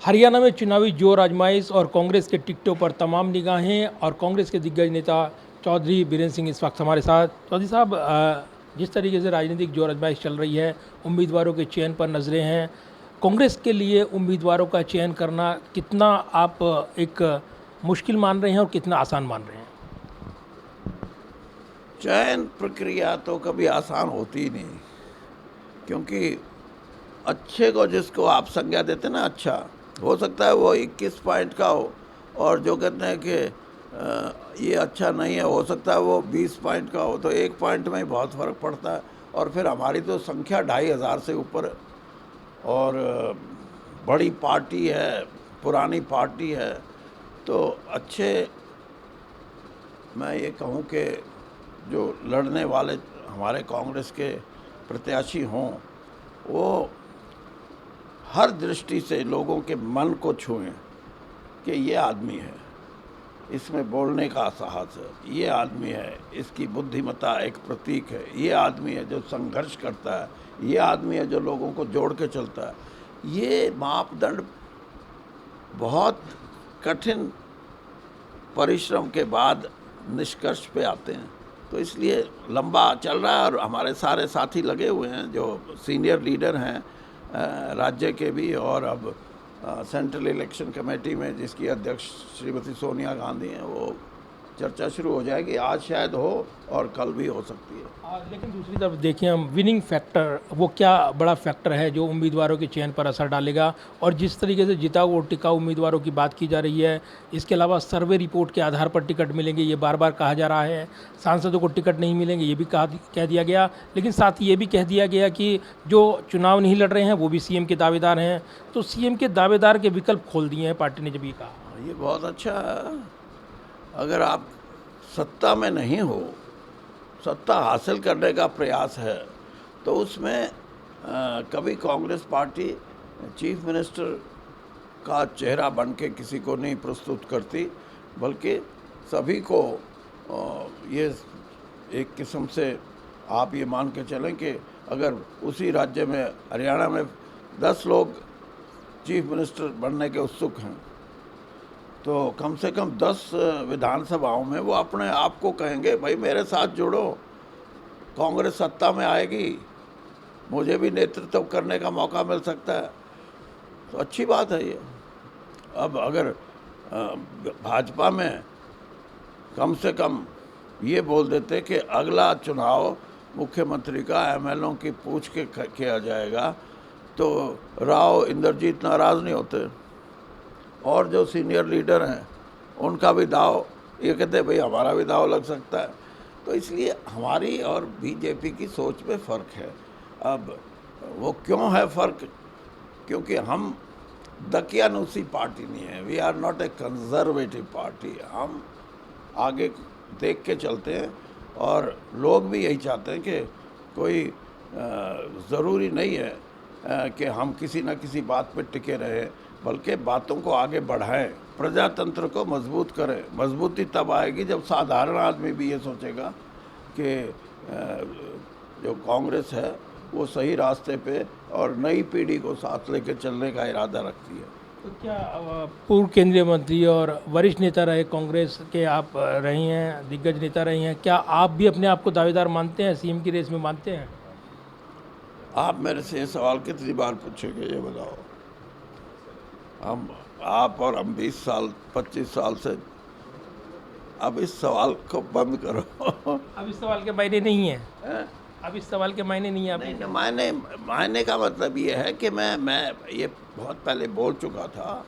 हरियाणा में चुनावी जोर आजमाइश और कांग्रेस के टिकटों पर तमाम निगाहें और कांग्रेस के दिग्गज नेता चौधरी बीरेंद्र सिंह इस वक्त हमारे साथ। चौधरी साहब, जिस तरीके से राजनीतिक जोर आजमाइश चल रही है, उम्मीदवारों के चयन पर नजरें हैं। कांग्रेस के लिए उम्मीदवारों का चयन करना कितना आप एक मुश्किल मान रहे हैं और कितना आसान मान रहे हैं? चयन प्रक्रिया तो कभी आसान होती ही नहीं, क्योंकि अच्छे को जिसको आप संज्ञा देते ना, अच्छा हो सकता है वो 21 पॉइंट का हो, और जो कहते हैं कि ये अच्छा नहीं है, हो सकता है वो 20 पॉइंट का हो। तो 1 पॉइंट में ही बहुत फ़र्क पड़ता है। और फिर हमारी तो संख्या 2500 से ऊपर है, और बड़ी पार्टी है, पुरानी पार्टी है। तो अच्छे, मैं ये कहूँ कि जो लड़ने वाले हमारे कांग्रेस के प्रत्याशी हों, वो हर दृष्टि से लोगों के मन को छुएं कि ये आदमी है, इसमें बोलने का साहस है, ये आदमी है, इसकी बुद्धिमत्ता एक प्रतीक है, ये आदमी है जो संघर्ष करता है, ये आदमी है जो लोगों को जोड़ के चलता है। ये मापदंड बहुत कठिन परिश्रम के बाद निष्कर्ष पे आते हैं। तो इसलिए लंबा चल रहा है, और हमारे सारे साथी लगे हुए हैं जो सीनियर लीडर हैं राज्य के भी, और अब सेंट्रल इलेक्शन कमेटी में जिसकी अध्यक्ष श्रीमती सोनिया गांधी हैं, वो चर्चा शुरू हो जाएगी। आज शायद हो और कल भी हो सकती है। लेकिन दूसरी तरफ देखें हम, विनिंग फैक्टर वो क्या बड़ा फैक्टर है जो उम्मीदवारों के चयन पर असर डालेगा। और जिस तरीके से जिताऊ और टिकाऊ उम्मीदवारों की बात की जा रही है, इसके अलावा सर्वे रिपोर्ट के आधार पर टिकट मिलेंगे, ये बार बार कहा जा रहा है। सांसदों को टिकट नहीं मिलेंगे, ये भी कह दिया गया। लेकिन साथ ही ये भी कह दिया गया कि जो चुनाव नहीं लड़ रहे हैं वो भी सीएम के दावेदार हैं। तो सीएम के दावेदार के विकल्प खोल दिए हैं पार्टी ने जब ये कहा। ये बहुत अच्छा है। अगर आप सत्ता में नहीं हो, सत्ता हासिल करने का प्रयास है, तो उसमें कभी कांग्रेस पार्टी चीफ मिनिस्टर का चेहरा बन के किसी को नहीं प्रस्तुत करती, बल्कि सभी को ये एक किस्म से आप ये मान के चलें कि अगर उसी राज्य में, हरियाणा में 10 लोग चीफ मिनिस्टर बनने के उत्सुक हैं, तो कम से कम 10 विधानसभाओं में वो अपने आप को कहेंगे, भाई मेरे साथ जुड़ो, कांग्रेस सत्ता में आएगी, मुझे भी नेतृत्व करने का मौका मिल सकता है। तो अच्छी बात है ये। अब अगर भाजपा में कम से कम ये बोल देते कि अगला चुनाव मुख्यमंत्री का एमएलओ की पूछ के किया जाएगा, तो राव इंद्रजीत नाराज़ नहीं होते, और जो सीनियर लीडर हैं उनका भी दाव, ये कहते हैं भाई हमारा भी दाव लग सकता है। तो इसलिए हमारी और बीजेपी की सोच में फ़र्क है। अब वो क्यों है फ़र्क? क्योंकि हम दकियानूसी पार्टी नहीं है, we are not a conservative party. हम आगे देख के चलते हैं, और लोग भी यही चाहते हैं कि कोई ज़रूरी नहीं है कि हम किसी न किसी बात पे टिके रहें, बल्कि बातों को आगे बढ़ाएं, प्रजातंत्र को मजबूत करें। मजबूती तब आएगी जब साधारण आदमी भी ये सोचेगा कि जो कांग्रेस है वो सही रास्ते पे और नई पीढ़ी को साथ लेकर चलने का इरादा रखती है। तो क्या पूर्व केंद्रीय मंत्री और वरिष्ठ नेता रहे कांग्रेस के आप रही हैं, दिग्गज नेता रही हैं, क्या आप भी अपने आप को दावेदार मानते हैं, सीएम की रेस में मानते हैं? आप मेरे से ये सवाल कितनी बार पूछेंगे, ये बताओ? आप और हम 20 साल 25 साल से, अब इस सवाल को बंद करो। अब इस सवाल के मायने नहीं है, अब इस सवाल के मायने नहीं है। नहीं, मायने का मतलब ये है कि मैं ये बहुत पहले बोल चुका था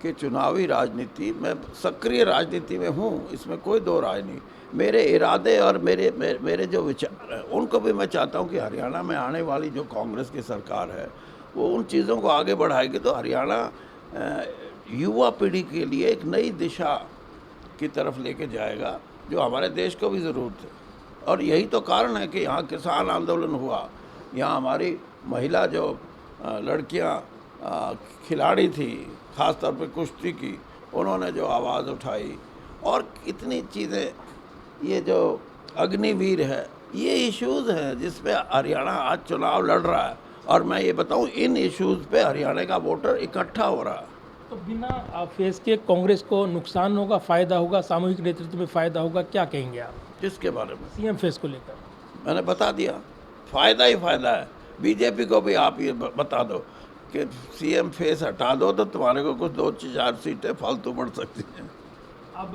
कि चुनावी राजनीति में, सक्रिय राजनीति में हूँ, इसमें कोई दो राय नहीं। मेरे इरादे और मेरे जो विचार हैं, उनको भी मैं चाहता हूँ कि हरियाणा में आने वाली जो कांग्रेस की सरकार है वो उन चीज़ों को आगे बढ़ाएगी, तो हरियाणा युवा पीढ़ी के लिए एक नई दिशा की तरफ लेके जाएगा, जो हमारे देश को भी ज़रूरत है। और यही तो कारण है कि यहाँ किसान आंदोलन हुआ, यहाँ हमारी महिला जो लड़कियाँ खिलाड़ी थी, ख़ास तौर पे कुश्ती की, उन्होंने जो आवाज़ उठाई, और कितनी चीज़ें, ये जो अग्निवीर है, ये इश्यूज़ हैं जिसमें हरियाणा आज चुनाव लड़ रहा है। और मैं ये बताऊं, इन इश्यूज़ पे हरियाणा का वोटर इकट्ठा हो रहा है। तो बिना फेस के कांग्रेस को नुकसान होगा, फायदा होगा, सामूहिक नेतृत्व में फायदा होगा, क्या कहेंगे आप किसके बारे में? सीएम फेस को लेकर? मैंने बता दिया, फायदा ही फायदा है। बीजेपी को भी आप ये बता दो कि सीएम फेस हटा दो तो तुम्हारे को कुछ 2-4 सीटें फालतू बढ़ सकती हैं। अब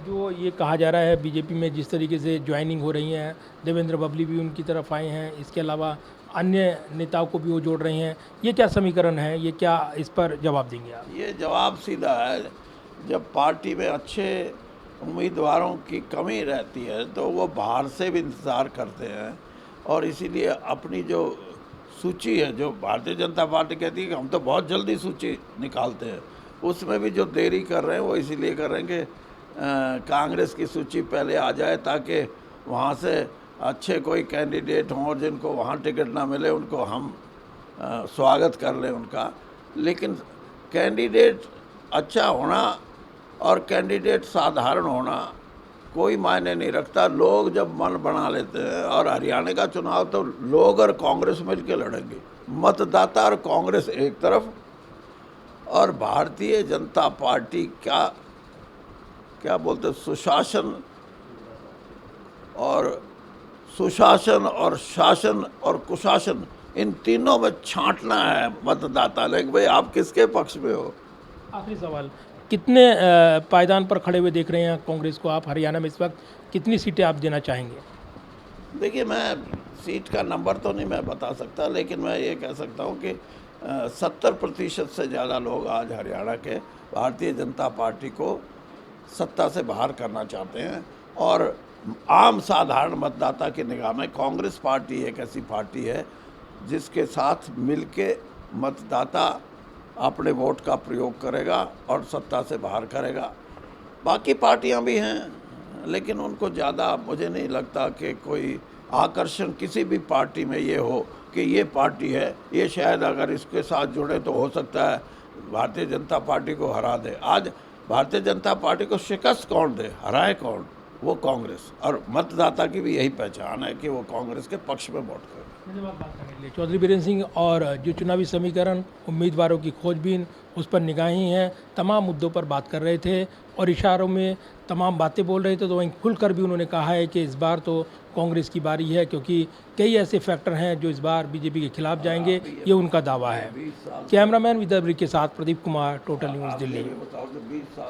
जो ये कहा जा रहा है बीजेपी में जिस तरीके से ज्वाइनिंग हो रही है, देवेंद्र बबली भी उनकी तरफ आए हैं, इसके अलावा अन्य नेताओं को भी वो जोड़ रहे हैं, ये क्या समीकरण है, ये क्या, इस पर जवाब देंगे आप? ये जवाब सीधा है, जब पार्टी में अच्छे उम्मीदवारों की कमी रहती है तो वो बाहर से भी इंतज़ार करते हैं, और इसीलिए अपनी जो सूची है, जो भारतीय जनता पार्टी कहती है कि हम तो बहुत जल्दी सूची निकालते हैं, उसमें भी जो देरी कर रहे हैं वो इसीलिए कर रहे हैं कि कांग्रेस की सूची पहले आ जाए ताकि वहाँ से अच्छे कोई कैंडिडेट हों और जिनको वहाँ टिकट ना मिले उनको हम स्वागत कर लें उनका। लेकिन कैंडिडेट अच्छा होना और कैंडिडेट साधारण होना कोई मायने नहीं रखता। लोग जब मन बना लेते हैं, और हरियाणा का चुनाव तो लोग और कांग्रेस मिलकर लड़ेंगे, मतदाता और कांग्रेस एक तरफ, और भारतीय जनता पार्टी क्या बोलते, सुशासन और शासन और कुशासन, इन तीनों में छांटना है मतदाता। लेकिन भाई आप किसके पक्ष में हो? आखिरी सवाल, कितने पायदान पर खड़े हुए देख रहे हैं कांग्रेस को आप हरियाणा में इस वक्त? कितनी सीटें आप देना चाहेंगे? देखिए, मैं सीट का नंबर तो नहीं मैं बता सकता, लेकिन मैं ये कह सकता हूँ कि 70% से ज़्यादा लोग आज हरियाणा के भारतीय जनता पार्टी को सत्ता से बाहर करना चाहते हैं। और आम साधारण मतदाता की निगाह में कांग्रेस पार्टी एक ऐसी पार्टी है जिसके साथ मिलके मतदाता अपने वोट का प्रयोग करेगा और सत्ता से बाहर करेगा। बाकी पार्टियां भी हैं, लेकिन उनको ज़्यादा मुझे नहीं लगता कि कोई आकर्षण किसी भी पार्टी में ये हो कि ये पार्टी है, ये शायद अगर इसके साथ जुड़े तो हो सकता है भारतीय जनता पार्टी को हरा दे। आज भारतीय जनता पार्टी को शिकस्त कौन दे, हराए कौन? वो कांग्रेस। और मतदाता की भी यही पहचान है कि वो कांग्रेस के पक्ष में वोट करे। धन्यवाद बात करने के लिए। चौधरी बीरेन्द्र सिंह, और जो चुनावी समीकरण, उम्मीदवारों की खोजबीन, उस पर निगाहें हैं, तमाम मुद्दों पर बात कर रहे थे और इशारों में तमाम बातें बोल रहे थे। तो वहीं खुलकर भी उन्होंने कहा है कि इस बार तो कांग्रेस की बारी है, क्योंकि कई ऐसे फैक्टर हैं जो इस बार बीजेपी के खिलाफ जाएंगे, ये उनका दावा है। कैमरामैन विद्यावरी के साथ प्रदीप कुमार, टोटल न्यूज़, दिल्ली।